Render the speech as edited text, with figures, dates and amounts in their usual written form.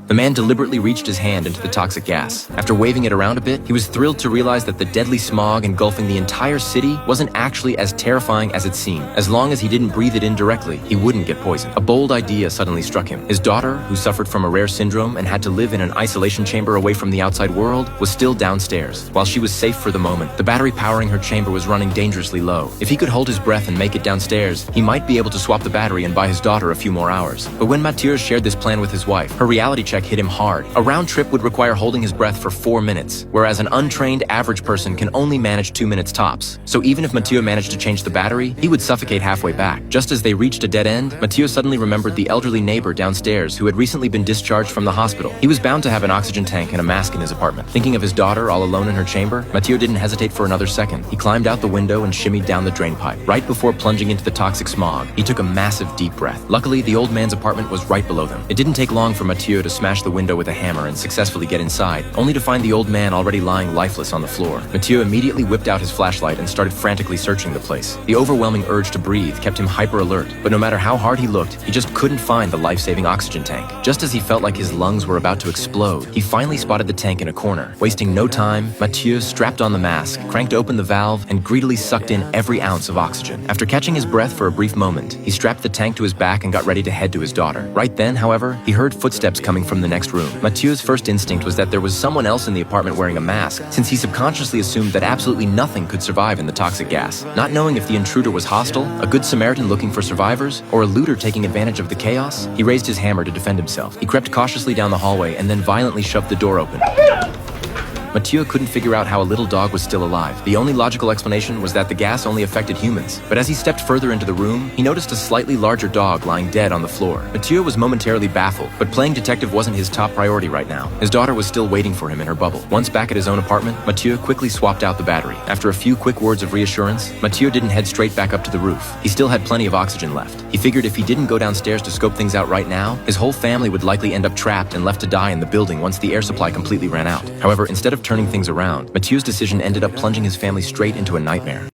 The man deliberately reached his hand into the toxic gas. After waving it around a bit, he was thrilled to realize that the deadly smog engulfing the entire city wasn't actually as terrifying as it seemed. As long as he didn't breathe it in directly, he wouldn't get poisoned. A bold idea suddenly struck him. His daughter, who suffered from a rare syndrome and had to live in an isolation chamber away from the outside world, was still downstairs. While she was safe for the moment, the battery powering her chamber was running dangerously low. If he could hold his breath and make it downstairs, he might be able to swap the battery and buy his daughter a few more hours. But when Mathieu shared this plan with his wife, her reality check hit him hard. A round trip would require holding his breath for 4 minutes, whereas an untrained average person can only manage 2 minutes tops. So even if Mathieu managed to change the battery, he would suffocate halfway back. Just as they reached a dead end, Mathieu suddenly remembered the elderly neighbor downstairs who had recently been discharged from the hospital. He was bound to have an oxygen tank and a mask in his apartment. Thinking of his daughter all alone in her chamber, Mathieu didn't hesitate for another second. He climbed out the window and shimmied down the drain pipe. Right before plunging into the toxic smog, he took a massive deep breath. Luckily, the old man's apartment was right below them. It didn't take long for Mathieu to smash the window with a hammer and successfully get inside, only to find the old man already lying lifeless on the floor. Mathieu immediately whipped out his flashlight and started frantically searching the place. The overwhelming urge to breathe kept him hyper alert, but no matter how hard he looked, he just couldn't find the life-saving oxygen tank. Just as he felt like his lungs were about to explode, he finally spotted the tank in a corner. Wasting no time, Mathieu strapped on the mask, cranked open the valve, and greedily sucked in every ounce of oxygen. After catching his breath for a brief moment, he strapped the tank to his back and got ready to head to his daughter. Right then, however, he heard footsteps coming from the next room. Mathieu's first instinct was that there was someone else in the apartment wearing a mask, since he subconsciously assumed that absolutely nothing could survive in the toxic gas. Not knowing if the intruder was hostile, a good Samaritan looking for survivors, or a looter taking advantage of the chaos, he raised his hammer to defend himself. He crept cautiously down the hallway and then violently shoved the door open. Mathieu couldn't figure out how a little dog was still alive. The only logical explanation was that the gas only affected humans. But as he stepped further into the room, he noticed a slightly larger dog lying dead on the floor. Mathieu was momentarily baffled, but playing detective wasn't his top priority right now. His daughter was still waiting for him in her bubble. Once back at his own apartment, Mathieu quickly swapped out the battery. After a few quick words of reassurance, Mathieu didn't head straight back up to the roof. He still had plenty of oxygen left. He figured if he didn't go downstairs to scope things out right now, his whole family would likely end up trapped and left to die in the building once the air supply completely ran out. However, instead of turning things around, Mathieu's decision ended up plunging his family straight into a nightmare.